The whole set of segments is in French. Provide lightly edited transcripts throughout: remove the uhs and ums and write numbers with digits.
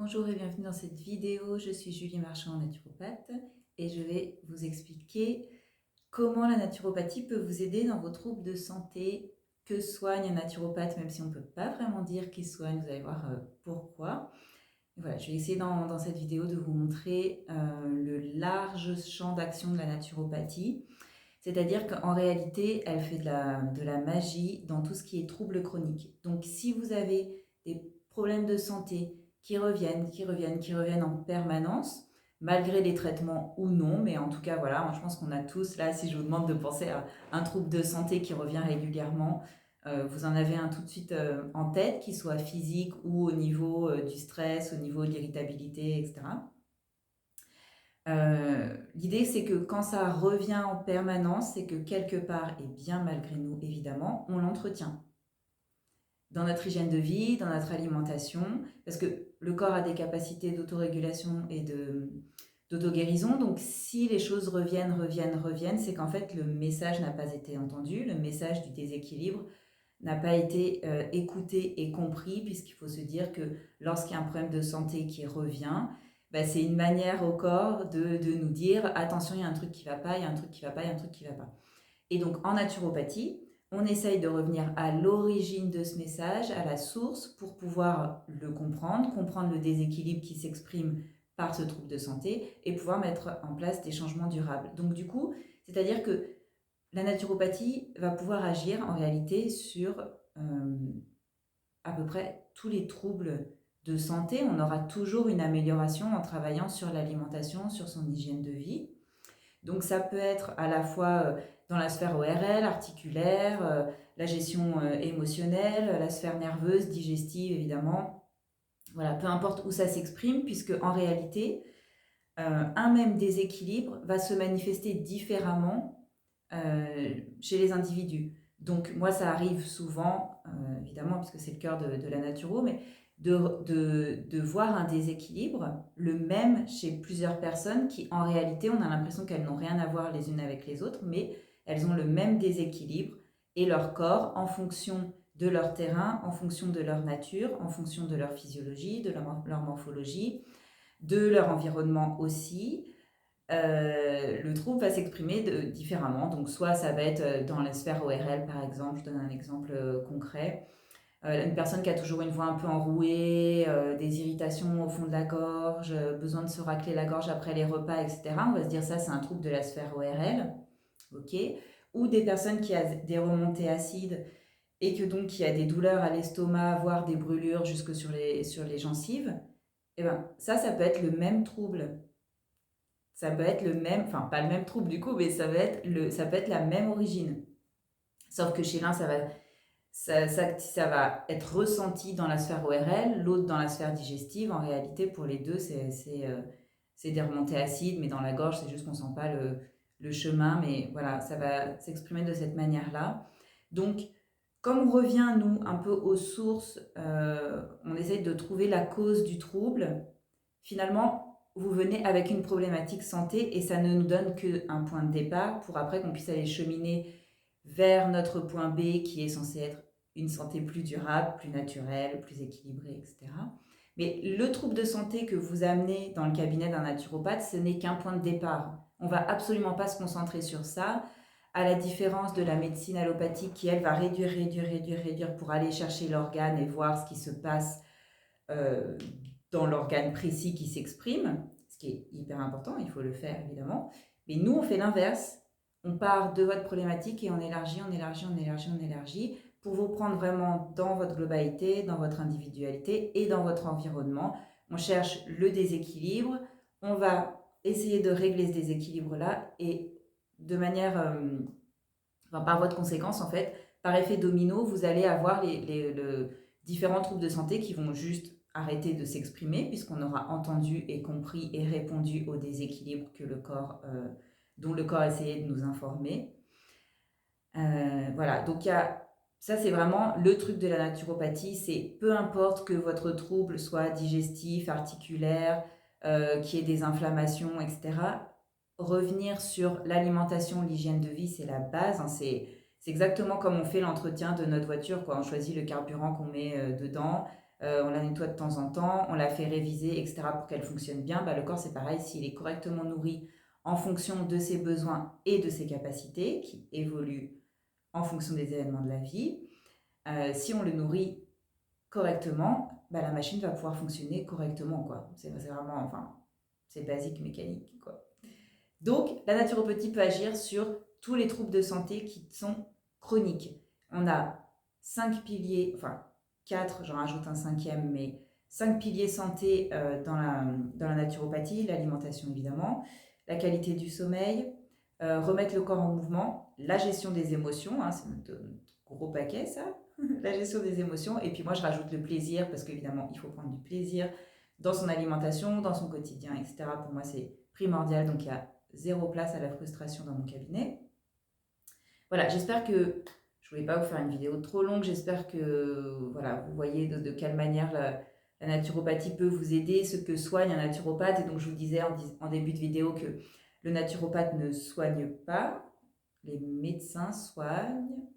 Bonjour et bienvenue dans cette vidéo. Je suis Julie Marchand, naturopathe, et je vais vous expliquer comment la naturopathie peut vous aider dans vos troubles de santé. Que soigne un naturopathe, même si on ne peut pas vraiment dire qu'il soigne, vous allez voir pourquoi. Et voilà, je vais essayer dans cette vidéo de vous montrer le large champ d'action de la naturopathie. C'est-à-dire qu'en réalité, elle fait de la magie dans tout ce qui est troubles chroniques. Donc si vous avez des problèmes de santé qui reviennent en permanence, malgré les traitements ou non, mais en tout cas, voilà, moi je pense qu'on a tous, là, si je vous demande de penser à un trouble de santé qui revient régulièrement, vous en avez un tout de suite en tête, qu'il soit physique ou au niveau du stress, au niveau de l'irritabilité, etc. L'idée, c'est que quand ça revient en permanence, c'est que quelque part, et bien malgré nous évidemment, on l'entretient dans notre hygiène de vie, dans notre alimentation, parce que le corps a des capacités d'autorégulation et d'auto-guérison. Donc si les choses reviennent, c'est qu'en fait le message n'a pas été entendu, le message du déséquilibre n'a pas été écouté et compris, puisqu'il faut se dire que lorsqu'il y a un problème de santé qui revient, bah, c'est une manière au corps de nous dire attention, il y a un truc qui ne va pas, il y a un truc qui ne va pas, il y a un truc qui ne va pas. Et donc en naturopathie, on essaye de revenir à l'origine de ce message, à la source, pour pouvoir le comprendre le déséquilibre qui s'exprime par ce trouble de santé et pouvoir mettre en place des changements durables. Donc du coup, c'est-à-dire que la naturopathie va pouvoir agir en réalité sur à peu près tous les troubles de santé. On aura toujours une amélioration en travaillant sur l'alimentation, sur son hygiène de vie. Donc ça peut être à la fois dans la sphère ORL, articulaire, la gestion émotionnelle, la sphère nerveuse, digestive évidemment. Voilà, peu importe où ça s'exprime, puisque en réalité, un même déséquilibre va se manifester différemment chez les individus. Donc moi, ça arrive souvent, évidemment, puisque c'est le cœur de la naturo, mais de voir un déséquilibre, le même chez plusieurs personnes qui, en réalité, on a l'impression qu'elles n'ont rien à voir les unes avec les autres, mais elles ont le même déséquilibre et leur corps, en fonction de leur terrain, en fonction de leur nature, en fonction de leur physiologie, de leur morphologie, de leur environnement aussi, le trouble va s'exprimer différemment. Donc, soit ça va être dans la sphère ORL, par exemple, je donne un exemple concret. Une personne qui a toujours une voix un peu enrouée, des irritations au fond de la gorge, besoin de se racler la gorge après les repas, etc. On va se dire ça, c'est un trouble de la sphère ORL. Ok. Ou des personnes qui ont des remontées acides et que donc qui a des douleurs à l'estomac, voire des brûlures jusque sur les gencives. Et ben, ça peut être le même trouble, ça peut être le même, enfin pas le même trouble du coup, mais ça peut être la même origine. Sauf que chez l'un, ça va être ressenti dans la sphère ORL, l'autre dans la sphère digestive. En réalité, pour les deux, c'est des remontées acides, mais dans la gorge, c'est juste qu'on ne sent pas le chemin. Mais voilà, ça va s'exprimer de cette manière-là. Donc, comme on revient, nous, un peu aux sources, on essaye de trouver la cause du trouble. Finalement, vous venez avec une problématique santé et ça ne nous donne qu'un point de départ pour après qu'on puisse aller cheminer vers notre point B qui est censé être une santé plus durable, plus naturelle, plus équilibrée, etc. Mais le trouble de santé que vous amenez dans le cabinet d'un naturopathe, ce n'est qu'un point de départ. On ne va absolument pas se concentrer sur ça, à la différence de la médecine allopathique qui, elle, va réduire pour aller chercher l'organe et voir ce qui se passe euh, dans l'organe précis qui s'exprime, ce qui est hyper important, il faut le faire évidemment. Mais nous, on fait l'inverse. On part de votre problématique et on élargit pour vous prendre vraiment dans votre globalité, dans votre individualité et dans votre environnement. On cherche le déséquilibre, on va essayer de régler ce déséquilibre-là et de manière, enfin, par votre conséquence en fait, par effet domino, vous allez avoir les différents troubles de santé qui vont juste arrêter de s'exprimer puisqu'on aura entendu et compris et répondu au déséquilibre dont le corps essayait de nous informer. Voilà, donc ça c'est vraiment le truc de la naturopathie, c'est peu importe que votre trouble soit digestif, articulaire, qu'il y ait des inflammations, etc. Revenir sur l'alimentation, l'hygiène de vie, c'est la base, hein, c'est exactement comme on fait l'entretien de notre voiture, quoi. On choisit le carburant qu'on met dedans, on la nettoie de temps en temps, on la fait réviser, etc. pour qu'elle fonctionne bien. Bah, le corps, c'est pareil, s'il est correctement nourri en fonction de ses besoins et de ses capacités, qui évoluent en fonction des événements de la vie, si on le nourrit correctement, bah, la machine va pouvoir fonctionner correctement, quoi. C'est vraiment, enfin, c'est basique mécanique, quoi. Donc, la naturopathie peut agir sur tous les troubles de santé qui sont chroniques. On a 5 piliers, enfin 4, j'en rajoute un cinquième, mais 5 piliers santé dans la naturopathie, l'alimentation évidemment, la qualité du sommeil, remettre le corps en mouvement, la gestion des émotions, hein, c'est notre gros paquet ça, la gestion des émotions, et puis moi je rajoute le plaisir, parce qu'évidemment il faut prendre du plaisir dans son alimentation, dans son quotidien, etc. Pour moi c'est primordial, donc il y a zéro place à la frustration dans mon cabinet. Voilà, j'espère que je ne voulais pas vous faire une vidéo trop longue, j'espère que voilà, vous voyez de quelle manière la naturopathie peut vous aider, ce que soigne un naturopathe. Et donc je vous disais en début de vidéo que le naturopathe ne soigne pas, les médecins soignent,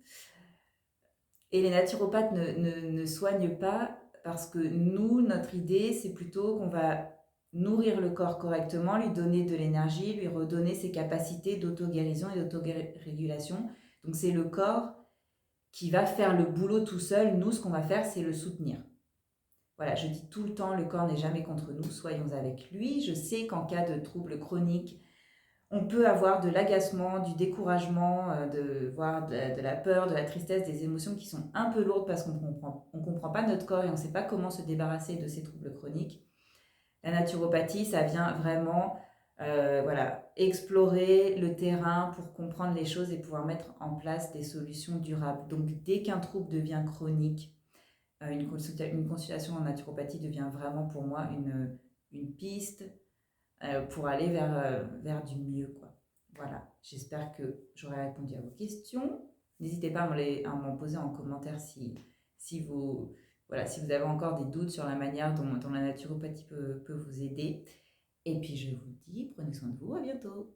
et les naturopathes ne soignent pas parce que nous, notre idée, c'est plutôt qu'on va nourrir le corps correctement, lui donner de l'énergie, lui redonner ses capacités d'auto-guérison et d'auto-régulation. Donc c'est le corps qui va faire le boulot tout seul. Nous, ce qu'on va faire, c'est le soutenir. Voilà, je dis tout le temps, le corps n'est jamais contre nous, soyons avec lui. Je sais qu'en cas de troubles chroniques, on peut avoir de l'agacement, du découragement, voire de la peur, de la tristesse, des émotions qui sont un peu lourdes parce qu'on ne comprend pas notre corps et on ne sait pas comment se débarrasser de ces troubles chroniques. La naturopathie, ça vient vraiment voilà, explorer le terrain pour comprendre les choses et pouvoir mettre en place des solutions durables. Donc dès qu'un trouble devient chronique, une consultation en naturopathie devient vraiment pour moi une piste pour aller vers du mieux, quoi. Voilà, j'espère que j'aurai répondu à vos questions. N'hésitez pas à m'en poser en commentaire si vous, voilà, si vous avez encore des doutes sur la manière dont la naturopathie peut vous aider. Et puis je vous dis, prenez soin de vous, à bientôt.